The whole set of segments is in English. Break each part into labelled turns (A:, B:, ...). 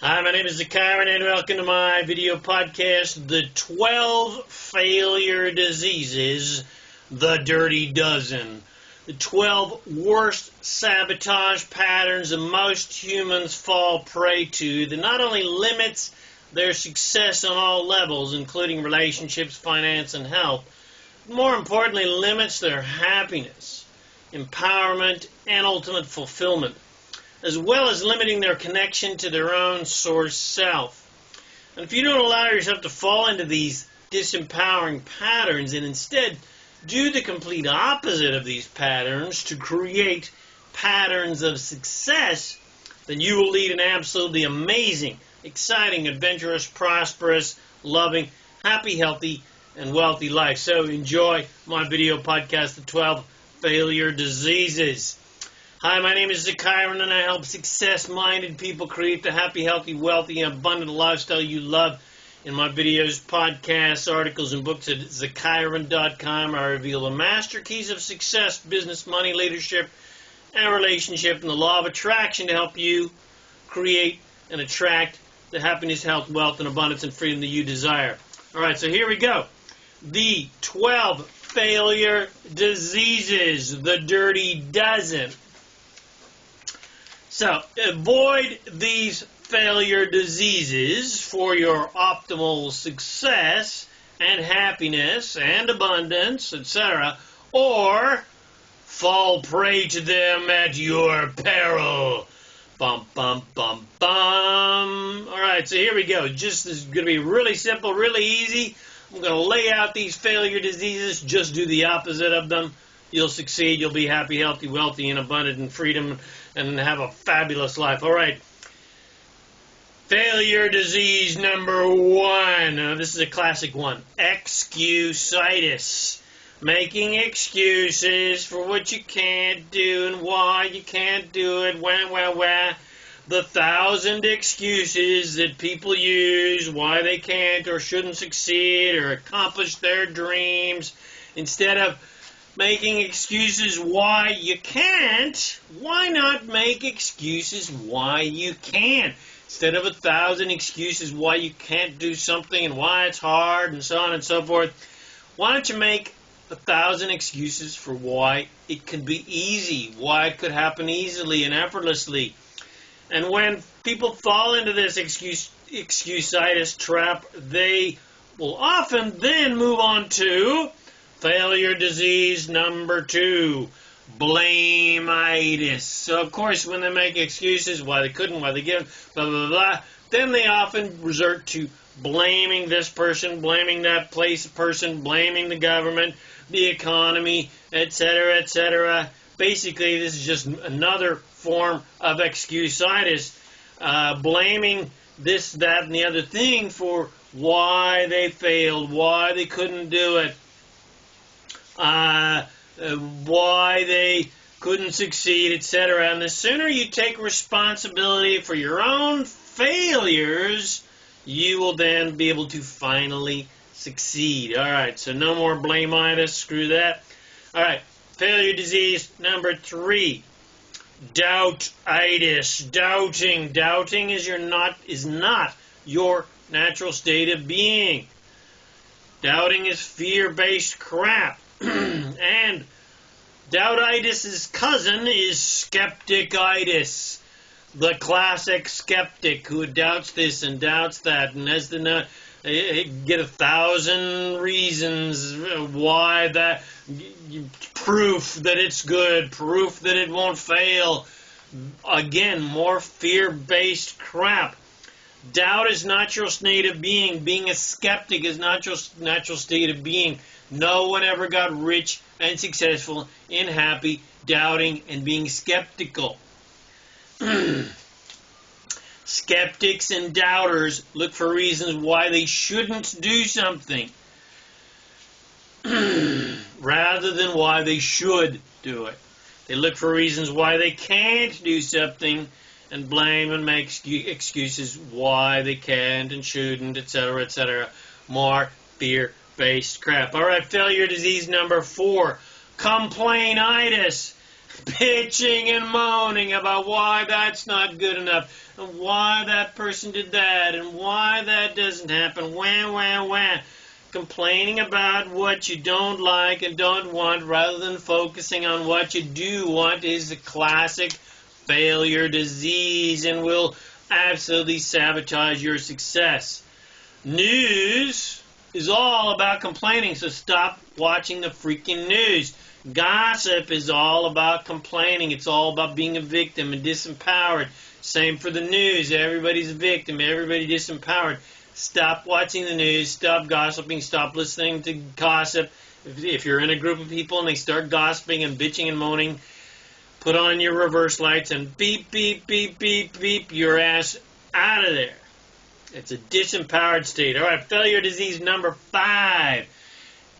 A: Hi, my name is ZaKaiRan and welcome to my video podcast, The 12 Failure Diseases, The Dirty Dozen. The 12 worst sabotage patterns that most humans fall prey to that not only limits their success on all levels, including relationships, finance, and health, but more importantly, limits their happiness, empowerment, and ultimate fulfillment, as well as limiting their connection to their own source self. And if you don't allow yourself to fall into these disempowering patterns and instead do the complete opposite of these patterns to create patterns of success, then you will lead an absolutely amazing, exciting, adventurous, prosperous, loving, happy, healthy, and wealthy life. So enjoy my video podcast, The 12 Failure Diseases. Hi, my name is ZaKaiRan, and I help success-minded people create the happy, healthy, wealthy, and abundant lifestyle you love. In my videos, podcasts, articles, and books at ZaKaiRan.com, I reveal the master keys of success, business, money, leadership, and relationship, and the law of attraction to help you create and attract the happiness, health, wealth, and abundance and freedom that you desire. All right, so here we go. The 12 failure diseases, the dirty dozen. So, avoid these failure diseases for your optimal success and happiness and abundance, etc., or fall prey to them at your peril. Bum, bum, bum, bum. All right, so here we go. This is going to be really simple, really easy. I'm going to lay out these failure diseases. Just do the opposite of them. You'll succeed. You'll be happy, healthy, wealthy, and abundant in freedom and have a fabulous life. All right. Failure disease number 1. This is a classic one. Excuse-itis. Making excuses for what you can't do and why you can't do it. The 1,000 excuses that people use why they can't or shouldn't succeed or accomplish their dreams. Instead of making excuses why you can't, why not make excuses why you can? Instead of 1,000 excuses why you can't do something and why it's hard and so on and so forth, why don't you make 1,000 excuses for why it could be easy, why it could happen easily and effortlessly? And when people fall into this excuse-itis trap, they will often then move on to failure disease number 2, blame-itis. So, of course, when they make excuses why they couldn't, why they didn't, blah, blah, blah, then they often resort to blaming this person, blaming that person, blaming the government, the economy, etc., etc. Basically, this is just another form of excuse-itis, blaming this, that, and the other thing for why they failed, why they couldn't do it, why they couldn't succeed, etc. And the sooner you take responsibility for your own failures, you will then be able to finally succeed. All right, so no more blame-itis, screw that. All right, failure disease number 3, doubt-itis. Doubting is not your natural state of being. Doubting is fear-based crap. And doubt-itis' cousin is sceptic-itis, the classic skeptic who doubts this and doubts that and has to get 1,000 reasons why that, proof that it's good, proof that it won't fail. Again, more fear-based crap. Doubt is not your state of being. Being a skeptic is not your natural state of being. No one ever got rich and successful in happy, doubting, and being skeptical. Skeptics and doubters look for reasons why they shouldn't do something rather than why they should do it. They look for reasons why they can't do something and blame and make excuses why they can't and shouldn't, etc., etc. More fear-based crap. All right, failure disease number 4, complain-itis. bitching and moaning about why that's not good enough, and why that person did that, and why that doesn't happen, wah. Complaining about what you don't like and don't want rather than focusing on what you do want is a classic failure disease and will absolutely sabotage your success. News is all about complaining, so stop watching the freaking news. Gossip is all about complaining. It's all about being a victim and disempowered. Same for the news. Everybody's a victim. Everybody disempowered. Stop watching the news. Stop gossiping. Stop listening to gossip. If you're in a group of people and they start gossiping and bitching and moaning, put on your reverse lights and beep, beep, beep, beep, beep your ass out of there. It's a disempowered state. All right, failure disease number 5.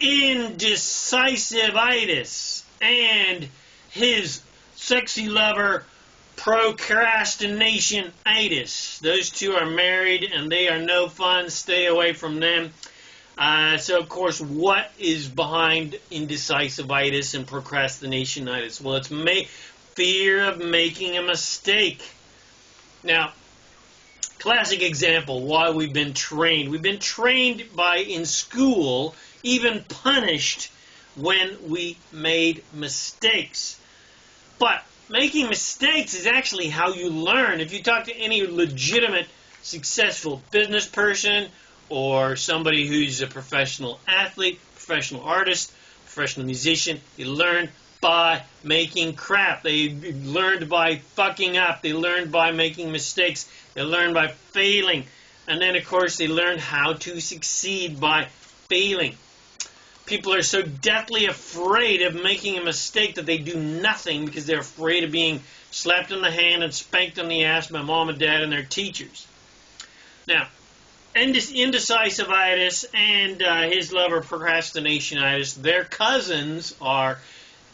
A: Indecisive-itis and his sexy lover procrastination-itis. Those two are married and they are no fun. Stay away from them. So, of course, what is behind indecisive-itis and procrastination-itis? Well, it's fear of making a mistake. Now, classic example why we've been trained. We've been trained in school, even punished when we made mistakes. But making mistakes is actually how you learn. If you talk to any legitimate, successful business person or somebody who's a professional athlete, professional artist, professional musician, they learn by making crap. They learned by fucking up. They learned by making mistakes. They learned by failing. And then, of course, they learned how to succeed by failing. People are so deathly afraid of making a mistake that they do nothing because they're afraid of being slapped on the hand and spanked on the ass by mom and dad and their teachers. Now, indecisive-itis and his lover procrastination-itis, their cousins are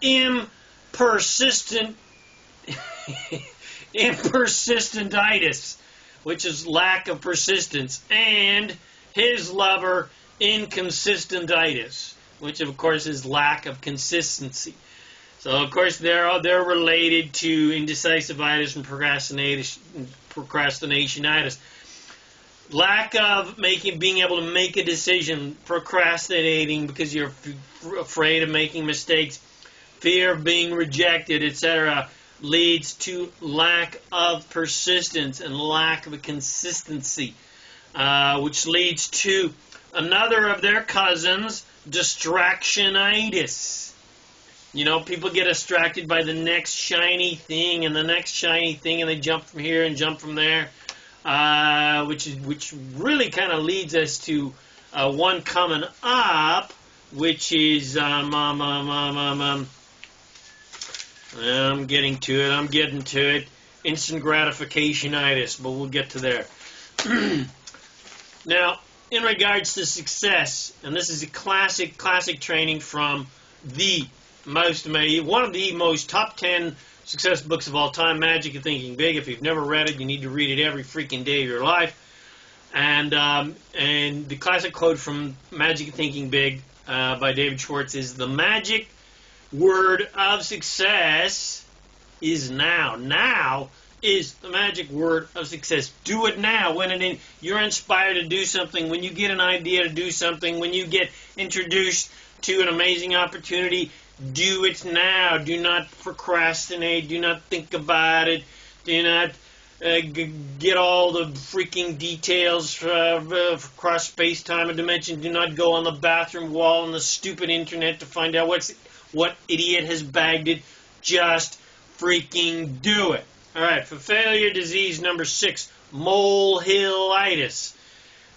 A: impersistentitis, which is lack of persistence, and his lover inconsistentitis, which of course is lack of consistency. So of course they're related to indecisive-itis and procrastination-itis. Lack of being able to make a decision, procrastinating because you're afraid of making mistakes, fear of being rejected, etc., leads to lack of persistence and lack of consistency, which leads to another of their cousins, distractionitis. You know, people get distracted by the next shiny thing and the next shiny thing, and they jump from here and jump from there, which really kind of leads us to one coming up, which is I'm getting to it. Instant gratification-itis, but we'll get to there. Now, in regards to success, and this is a classic training from one of the most top 10 success books of all time, Magic of Thinking Big. If you've never read it, you need to read it every freaking day of your life. And the classic quote from Magic of Thinking Big by David Schwartz is, "The magic word of success is now." Now is the magic word of success. Do it now. When you're inspired to do something, when you get an idea to do something, when you get introduced to an amazing opportunity, do it now. Do not procrastinate. Do not think about it. Do not get all the freaking details across space, time, and dimension. Do not go on the bathroom wall on the stupid internet to find out what idiot has bagged it. Just freaking do it. All right, for failure disease number 6, molehill-itis,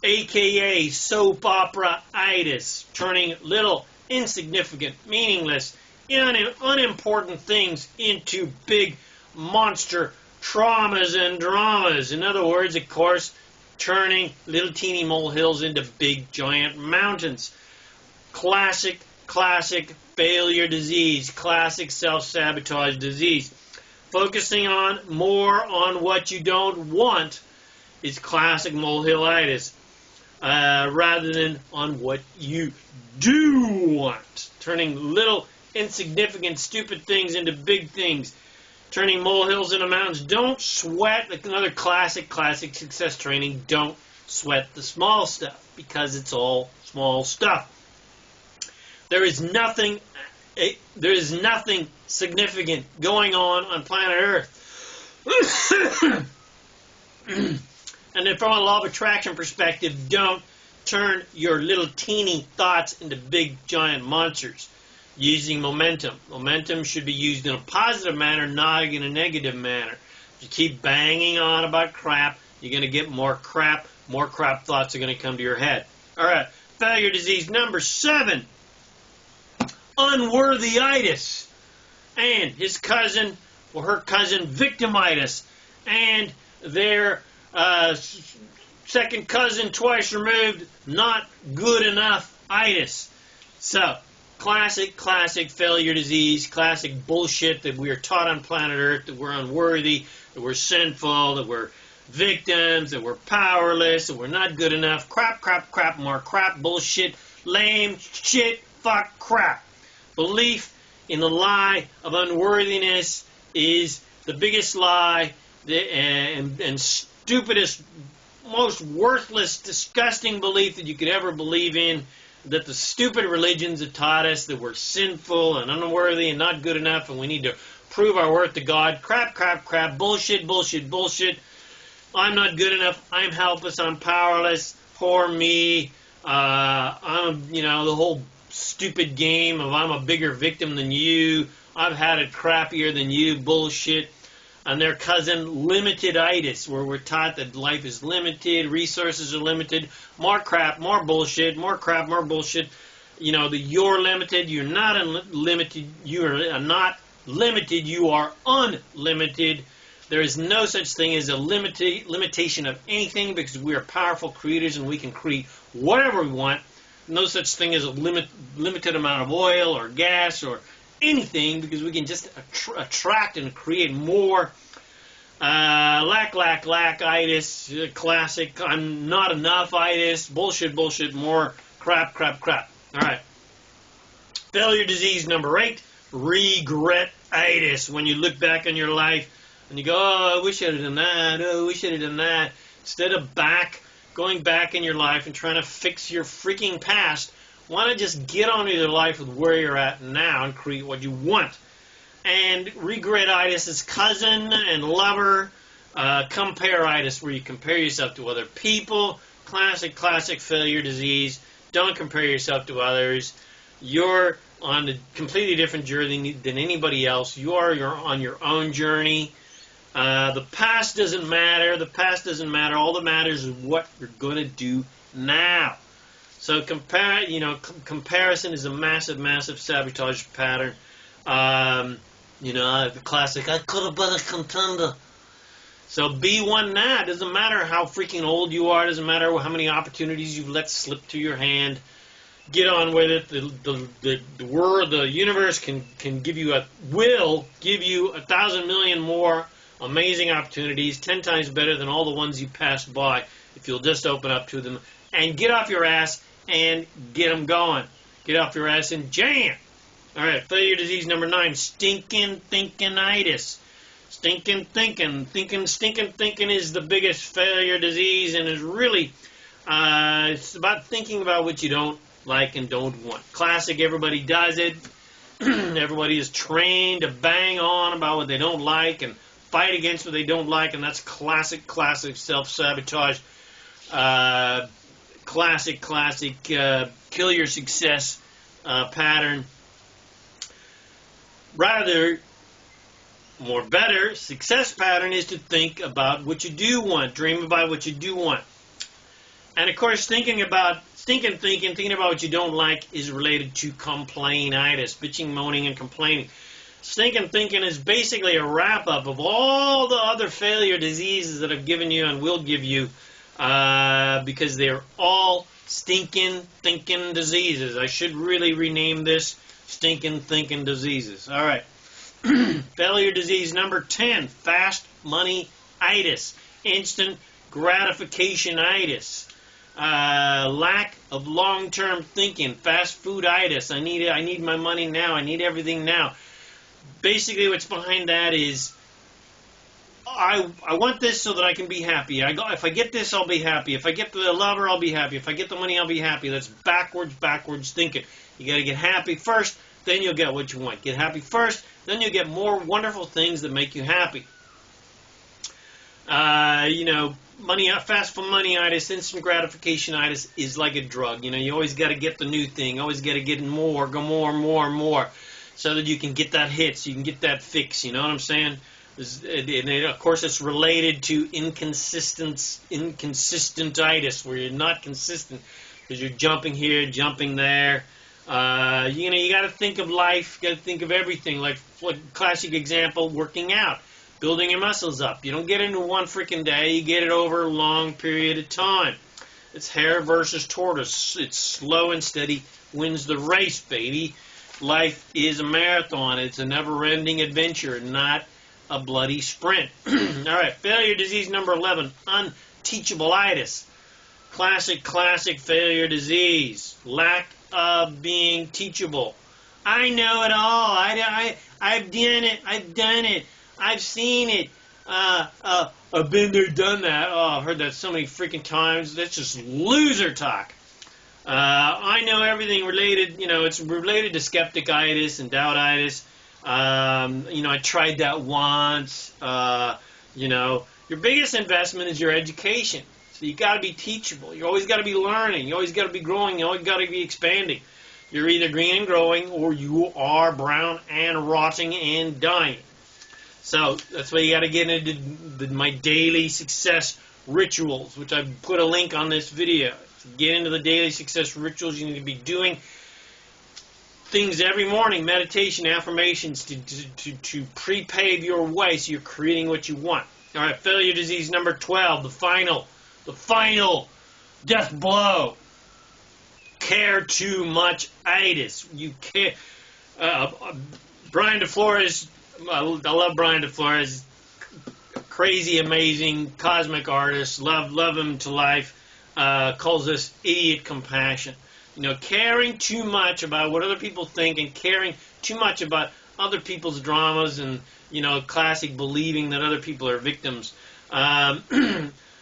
A: a.k.a. soap opera-itis, turning little, insignificant, meaningless, unimportant things into big monster traumas and dramas. In other words, of course, turning little teeny molehills into big giant mountains. Classic failure disease, classic self-sabotage disease. Focusing more on what you don't want is classic molehill-itis, rather than on what you do want. Turning little insignificant, stupid things into big things, turning molehills into mountains. Don't sweat. Like another classic success training. Don't sweat the small stuff, because it's all small stuff. There is nothing significant going on planet Earth. And then from a law of attraction perspective, don't turn your little teeny thoughts into big giant monsters. Using momentum. Momentum should be used in a positive manner, not in a negative manner. If you keep banging on about crap, you're going to get more crap. More crap thoughts are going to come to your head. All right, failure disease number 7. Unworthy-itis. And his cousin, or her cousin, victimitis. And their second cousin, twice removed, not good enough-itis. So, classic failure disease, classic bullshit that we are taught on planet Earth, that we're unworthy, that we're sinful, that we're victims, that we're powerless, that we're not good enough. Crap, more crap, bullshit, lame, shit, fuck, crap. Belief in the lie of unworthiness is the biggest lie and stupidest, most worthless, disgusting belief that you could ever believe in, that the stupid religions have taught us that we're sinful and unworthy and not good enough and we need to prove our worth to God. Crap, bullshit. I'm not good enough. I'm helpless. I'm powerless. Poor me. I'm, the whole stupid game of I'm a bigger victim than you. I've had it crappier than you. Bullshit. And their cousin, limitiditis, where we're taught that life is limited, resources are limited, more crap, more bullshit, more crap, more bullshit. You're limited, you're not unlimited, you are not limited, you are unlimited. There is no such thing as a limitation of anything, because we are powerful creators and we can create whatever we want. No such thing as a limited amount of oil or gas or anything, because we can just attract and create more. Lack-itis, classic, I'm not enough-itis, bullshit, more crap. All right. Failure disease number 8, regret-itis. When you look back on your life and you go, oh, I wish I had done that, oh, I wish I had done that. Instead of going back in your life and trying to fix your freaking past, why not just get on with your life with where you're at now and create what you want? And regret-itis is cousin and lover. Compare-itis, where you compare yourself to other people. Classic failure disease. Don't compare yourself to others. You're on a completely different journey than anybody else. You're on your own journey. The past doesn't matter. All that matters is what you're going to do now. So comparison is a massive sabotage pattern. The classic, I could have been a contender. So be one now. It doesn't matter how freaking old you are. It doesn't matter how many opportunities you've let slip through your hand. Get on with it. The world, the universe will give you 1,000 million more amazing opportunities, 10 times better than all the ones you passed by, if you'll just open up to them and get off your ass and get them going. Get off your ass and jam. All right, failure disease number 9, stinking thinking-itis. Stinking thinking is the biggest failure disease, and is really, it's about thinking about what you don't like and don't want. Classic, everybody does it. Everybody is trained to bang on about what they don't like and fight against what they don't like, and that's classic self-sabotage. Classic kill your success pattern. Rather, better success pattern is to think about what you do want, dream about what you do want. And of course, thinking about what you don't like is related to complain-itis, bitching, moaning, and complaining. Stinking thinking is basically a wrap-up of all the other failure diseases that I've given you and will give you, because they're all stinking thinking diseases. I should really rename this stinking thinking diseases. All right. Failure disease number 10, fast money-itis, instant gratification-itis. lack of long-term thinking, fast-food-itis. I need my money now. I need everything now. Basically, what's behind that is I want this so that I can be happy. If I get this, I'll be happy. If I get the lover, I'll be happy. If I get the money, I'll be happy. That's backwards thinking. You got to get happy first, then you'll get what you want. Get happy first, then you'll get more wonderful things that make you happy. Fast for money-itis, instant gratification-itis is like a drug. You always got to get the new thing. Always got to get more, go more, so that you can get that hit, so you can get that fix. You know what I'm saying? And of course, it's related to inconsistent-itis, where you're not consistent because you're jumping here, jumping there. You got to think of life. You got to think of everything. Like classic example, working out. Building your muscles up. You don't get into one freaking day. You get it over a long period of time. It's hare versus tortoise. It's slow and steady wins the race, baby. Life is a marathon. It's a never-ending adventure, not a bloody sprint. All right, failure disease number 11, unteachable-itis. Classic failure disease. Lack of being teachable. I know it all. I've done it. I've seen it. I've been there, done that. Oh, I've heard that so many freaking times. That's just loser talk. I know everything related. It's related to sceptic-itus and doubt-itis. I tried that once. Your biggest investment is your education. So you got to be teachable. You always got to be learning. You always got to be growing. You always got to be expanding. You're either green and growing, or you are brown and rotting and dying. So that's why you got to get into my daily success rituals, which I've put a link on this video. To get into the daily success rituals, you need to be doing things every morning, meditation, affirmations to pre-pave your way so you're creating what you want. All right, failure disease number 12, the final death blow. Care too much itis. You care. Brian DeFlores. I love Brian DeFlores. Crazy, amazing, cosmic artist. Love him to life. Calls this idiot compassion. Caring too much about what other people think and caring too much about other people's dramas and, classic believing that other people are victims.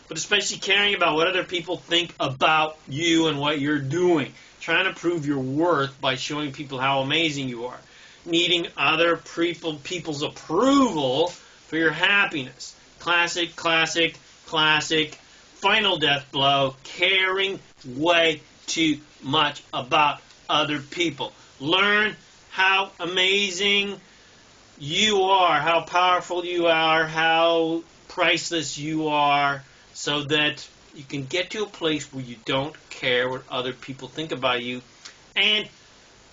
A: But especially caring about what other people think about you and what you're doing. Trying to prove your worth by showing people how amazing you are. Needing other people's approval for your happiness. Classic. Final death blow. Caring way too much about other people. Learn how amazing you are, how powerful you are, how priceless you are, so that you can get to a place where you don't care what other people think about you. And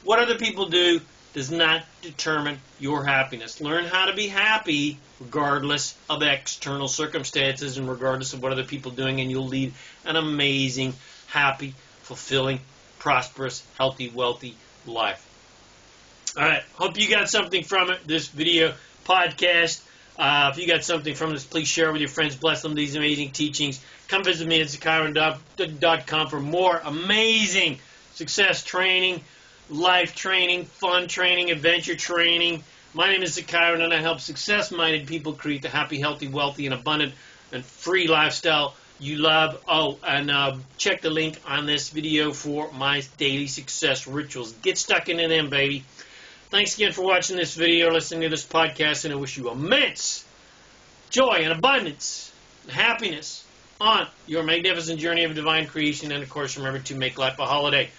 A: what other people do does not determine your happiness. Learn how to be happy regardless of external circumstances and regardless of what other people are doing, and you'll lead an amazing, happy, fulfilling, prosperous, healthy, wealthy life. All right. Hope you got something from it, this video podcast. If you got something from this, please share it with your friends. Bless them with these amazing teachings. Come visit me at ZaKaiRan.com for more amazing success training, life training, fun training, adventure training. My name is ZaKaiRan, and I help success-minded people create the happy, healthy, wealthy, and abundant and free lifestyle you love. Oh, and check the link on this video for my daily success rituals. Get stuck into them, baby. Thanks again for watching this video, listening to this podcast, and I wish you immense joy and abundance and happiness on your magnificent journey of divine creation. And, of course, remember to make life a holiday.